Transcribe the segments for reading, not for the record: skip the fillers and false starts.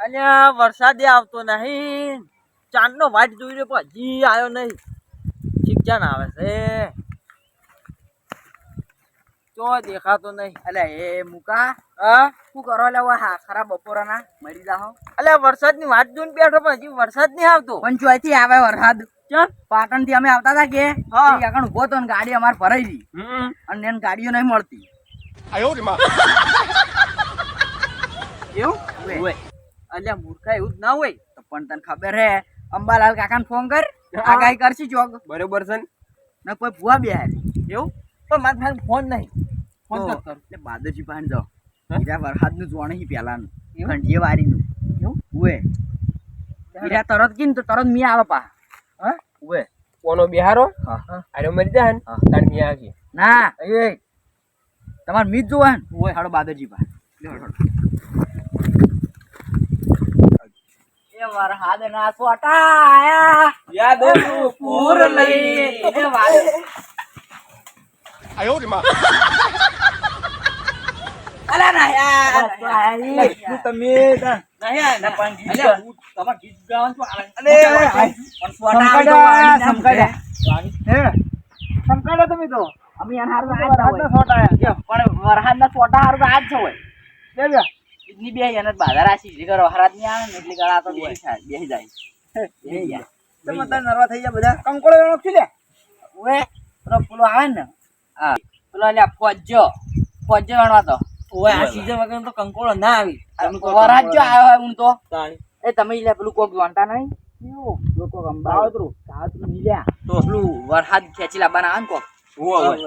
અલ્યા વરસાદ આવતો નહીં. ચાંદનો વાટ જોઈ રહ્યો પણ હજી આવ્યો નહીં. શિક્ષણ આવે છે તો દેખાતો નહીં. અલ્યા એ મુકા હા શું કરો લે હા ખરા બપોરના મરી જાહો. અલ્યા વરસાદની વાટ જોઈને બેઠો પણ હજી વરસાદ નહીં આવતો. પણ ચોથી આવે વરસાદ ચમ પાટણ થી અમે આવતા હતા કે હા. આગળ ઉભો તો ને ગાડી અમારે ભરાઈ ગઈ અને એને ગાડીઓ નહીં મળતી. એવું ઓય અલ્યા મૂર્ખા એવું જ ના હોય. તો પણ તને ખબર હે અંબાલાલ કાકાને ફોન કર આગાહી કરશી ચોક બરોબર છે ને કોઈ ભૂવા બે એવું પણ મારા પાસે ફોન નહીં. ફોન તો કર કર. એટલે બાદરજી પાસે જાઓ હીરા વરસાદનું જોણે હી પેલાનું એવું? ખંડીએ વારીનું એવું? ઉએ હીરા તરત કીને તો તરત મી આવે પા હા ઉએ કોનો બિહારો હા અરે મરી જાય ને હા. તાર મી આવી ના એ તમારે મીત જોવા ને ઉએ હાડો બાદરજી પા એ વરસાદ ના સોટા આયા યાદ પૂર લઈ એ વારે અલા ના યાર તમે નહીં આયા ને પણ ગીત તમાર ગીત ગાવાનું તો આવે અરે પણ સોટા આવે તો વાળી ના સમકાડ્યા. હે સંકાડો તમે તો અમે યાર હારું આજ વરસાદના સોટા આયા. પણ વરસાદ ના સોટા હારું તો આજ છે હોય કેવ્યા એટલી બે એને બાધા રાશી એટલે કરો વરસાદ ની આવે ને એટલે ગળા તો બેસી જાય બેસી જાય બેસી જાય તમે તાર નરવા થઈ ગયા બધા કંકોડો વેણો ખી લે. ઓએ પેલો આવે ને હા પેલો લ્યા ફોજો ગણવા તો ઓય આ સીઝન વગર તો કંકોડો ના આવી. વરાજ જો આવ્યો હોય હું તો તાણી એ તમે લે પેલું કોક જોણતા નહીં લોકો બાવતરું. કાવતરું મિલ્યા તો પેલું વરસાદ ખેંચી લાવવાના આવે ને કોક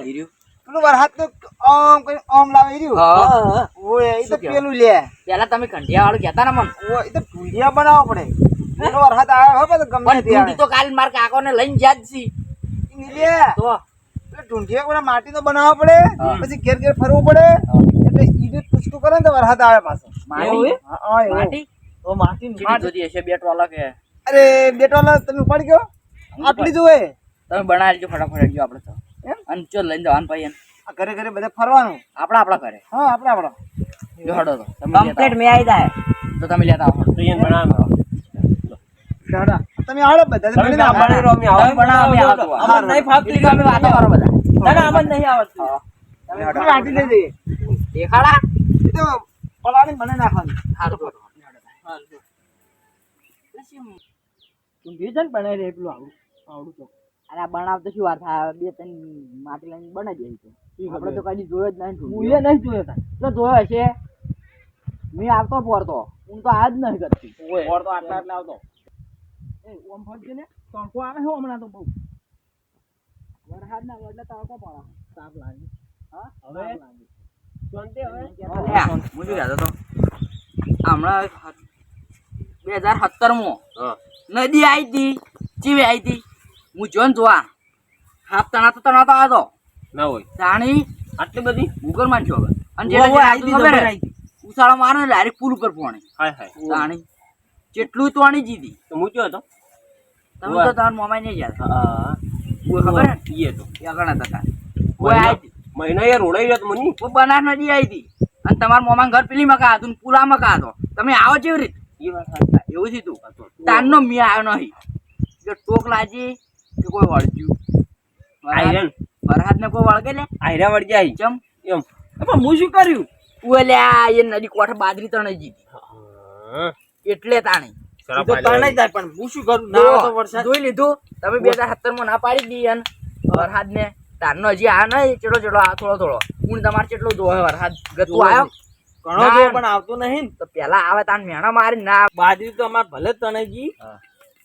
હીર્યું. પેલું વરસાદ તો ઓમ કઈ ઓમ લાવી રહ્યું. હા. ઓય એ તો શું કહેવાય? પેલું લે. પેલા તમે કંઢિયા વાળું કહેતા ને મન ઓય એ તો ઢૂંઢિયા બનાવવો પડે. પેલો વરસાદ આવ્યો હોય તો ગમે પણ તે ડૂંડી આવે. તો કાલ માર કાકો ને લઈને જ્યાં જ છી ઈ લે. તો પેલો ઢૂંઢિયા કોને માટીનો બનાવવો પડે. હા. પછી ઘેર ઘેર ફરવું પડે. એટલે ઈ જે પૂછતું કરે ને તો વરસાદ આવે પાછો. માટી હા એવું. માટી તો માટી ચીડી જોતી હશે બે ટોલા કે અરે બેટો તમે ઉપાડી ગયો આટલી જ હોય. તમે બનાવી લેજો ફટાફટ જો આપણે તો એમ? અને ચો લઈને જવાનું ભાઈ આ ઘરે ઘરે બધા ફરવાનું. આપણા ઘરે હા આપડા જો હડો તો કમ્પ્લીટ મે આવી જાય તો તમે લેતા આવો દાદા તમે આવડો બધા તમે તમે બનાવો અમે આવતું અમને નહીં ફાવતું. તમે વાતો કરો બધા દાદા અમને નહીં આવડતું. તમે તમે વાટી લઈ જઈએ. દેખાડા એ તો પલાળી મને નાખવાનું. હારું કરો તું ભેજ ને બનાવી દે પેલું આવડું તો. અરે આ બનાવ તો શું વાર થાય બે ત્રણ માટી લઈને બનાવી દે તો આપણે તો કદી જોયો જ નહીં હું એ નહીં જોયો તા. તો જોયો હશે મેં આવતો પોરતો હું તો આજ નહીં કરતી ઓર તો આટલા આટલા આવતો. એ ઓમ ફરજે ને તણકો આવે છે હમણાં તો બહુ. વરસાદ ના વડલે તડકો પડે તાપ લાગે. હા હવે શાંતિ હવે. હું શું કહેતો હતો હમણાં 2017 નદી આવી હતી ચીવે આવી હતી હું જોન જોવા હાફ તણાતો આવ્યો ના હોય તાણી આટલી બધી ઉગર માં છો અને ઓય, ઓય, જેટલું આઈ ખબર દી, હે ઉસાળો મારે ને ડાયરેક્ટ પુલ ઉપર પોણે હાય હાય. તાણી જેટલું તોણી જીધી તો મૂક્યો હતો. તમે ઓય. તો તમારા મોમાઈ નહીં યાદ હા ઓય ખબર હે ઈએ તો એ આગળ હતા ઓય આવી હતી મહિનો યાર રોડાઈ ગયો તો મને. ઓ બનાર નદી આવી હતી અને તમારા મોમાં ઘર પેલી મકા હતું ને પુલા મકા હતો તમે આવો કેવી રીતે એ વાત સાચી. એવું થયું તાનનો મી આવ્યો નહીં કે ટોક લાજી કે કોઈ વળજ્યું આયરન વરહાદ ને કોઈ વળગે લે આયરા વળી જાય ચમ એમ. પણ હું શું કર્યું? ઓય લ્યા એ નદી કોઠે બાજરી તણે જીધી હા એટલે તાણી એ તો તણાઈ જાય પણ હું શું કરું? ના આવે તો વરસાદ. જોઈ લીધું તમે 2017 માં ના પાડી દી અને વરસાદ ને તારનો હજી આ નહીં ચેડો આ થોડો હું તમારે કેટલો જોવે વરસાદ ગતું આવ્યો ઘણો જો પણ આવતો નહીં ને. તો પેલા આવે તાન મેણા મારી ના બાજરી તો અમાર ભલે તણાઈ હા.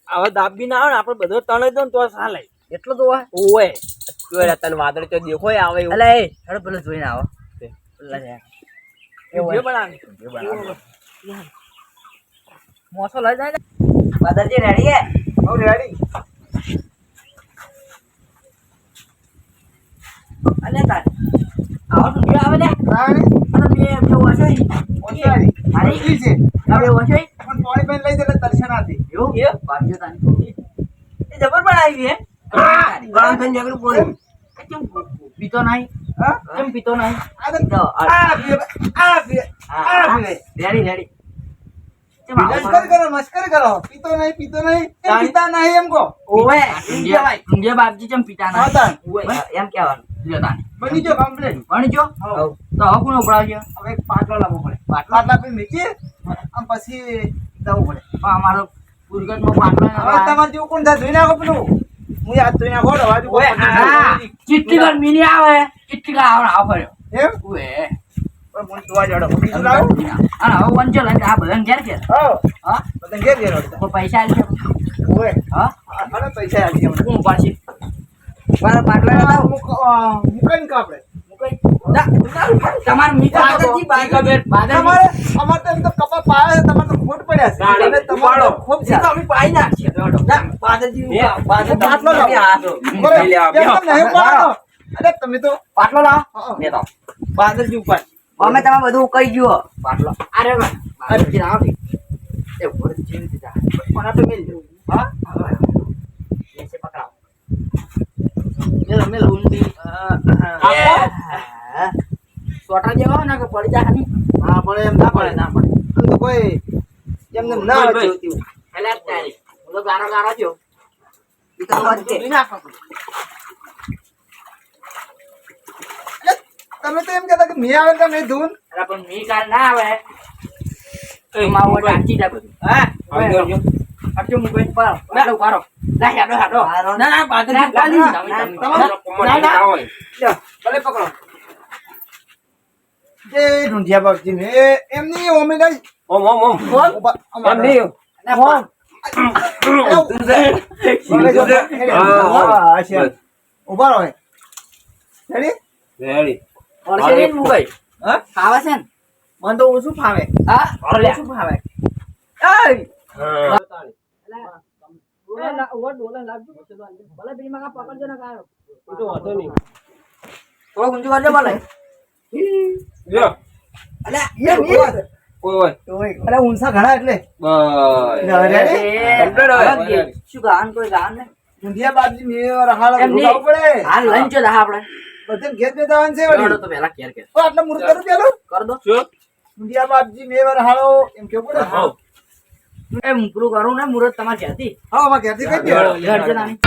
હવે દાબી ના આવે ને આપણે બધો તણાઈ દો ને તો ચાલે. એટલો જોવે ઓય જોય તને વાદળ તો દેખોય આવે એવું. અલે એ હેડો પેલો જોઈને આવો પેલા લે. જે બનાવે. મોસો લઈ જાય બાદરજી રેડી હે હવે રેડી. અલે તાર આવો તો જે આવે લે રાણી અને બે વાસો ઓછારી. અરે ઓછી છે. બે વાસો પણ પાણી પાણી લઈ દે એટલે તરશે નાથી. એવું એ બાજુ તાની એ જબર બનાવી હે ગરમ થઈને નીકળ્યું પાણી. કેમ પીતો નહીં હા? કેમ પીતો નહીં આ પીએ, આ પીએ, આ પીએ. રેડી રેડી કેમ આવો મસ્કરી કરો પીતો નહીં કેમ તાણી. પીતા નહીં એમ કહો ઓવે એમ કહેવાય. ઊંઘે બાપજી ચમ પિતા ના હા તાણ. ઓવે એમ કહેવાનું. લ્યો તાને બની જો કમ્પ્લેટ ભણી જો હઉ. તો હવે કોણ ઉપડાવજો હવે એક પાટલો લાવવો પડે પાટલા પે મૂકી આમ પછી જવું પડે પણ અમારો પુરગતમાં પાટલો ને હવે તમારે જેવું કોણ થાય ધોઈ નાખો પેલું હું યાદ ધોઈ નાખો ને બાજુ ઓય, હા, ચીટલી કર મિની આવે ચીટલી કર આવડે આવ ફર્યો એમ ઉએ પણ મને જોવા જડો બીજું લાવું અને હવે વંચો લઈને આ બધાને ઘેર ઘેર હા હા બધા ઘેર ઘેર વળતા. કોઈ પૈસા આલશે ઓય હા મને પૈસા આપી અમને. કોણ પાછી મારા પાટલા ના મુકાઈને કાપડે તમારે મીઠા બાદરજી બાદરજી. તમારે અમારે તો એમ તો કપા પાયા છે તમારે તો ખોટ પડ્યા છે ગાડી અને તમારે તો ખૂબ છે તો અમે પાઈ નાખીએ. ના, બાદરજી બાદરજી પાટલો લાવો. તમે આ તો. બોલો, લઈ લેવા, એમ તો નહીં પાડો. અરે તમે તો પાટલો લાવો હા, લે તો. બાદરજી ઉપર. અમે તમે બધું કહી ગયો પાટલો અરે અરે આવ એ ઉપર જીવ દીધા પણ આ તો મેલ દો. હા એસે પકડાવ મેલો મેલો ઊંડી સોટા જેવા ને કે પડી જાય ની હા પણ એમ ના પડે ના પડે આમ તો કોઈ એમને ના બોલ, આવે બોલ. જોતી હોય. એટલે તારી હું તો ગારો ગારો થયો ઈ તો વાત છે તમે તો એમ કહેતા કે મેં આવે કે મેં ધૂન અરે પણ મી કાલ ના આવે માવો ટાંકી જાય બધું હા, આવજો, આવજો. અટજો મુ કોઈ પારો લાડો પારો ના હેડો હેડો ના, ના, બાદરજી ઉપર લઈ જાઓ. ના, ના. લ્યો, ભલે પકડો જે ઢૂંઢિયા બાપજી ને એમની ઓમેગા ઓમ, ઓમ, ઓમ. એમ નહીં. ઉભા રહો રેડી રેડી. ઓળશે ને મુકઈ હા ખાવા છે ને મને તો ઓછું ફાવે હા ઓછું ફાવે હા. એ તો વાંધો નહીં. થોડો ઊંચું કરજો ભલે લ્યો. ઓય, ઓય. અરે ઊંસા ઘણા એટલે બસ. રેડી? શું ગાન કોઈ ગાન ને ઢૂંઢિયા બાપજી મેં રહાડા એમ નહીં. ઢૂંઢાવવું પડે હાલ લંચ દા આપણે બધે ઘેર બે જવાનું છે વળી. તો પેલા કેર કેર તો આટલા મુહૂર્ત કરું પેલું કર દો શું? ઢૂંઢિયા બાપજી મેં રહાડો એમ કેવું પડે હાઉ. એ મુકરું કરું ને મુરત તમારે ક્યાંથી હા અમારે ઘેરથી કઈ દે લેડજો નાની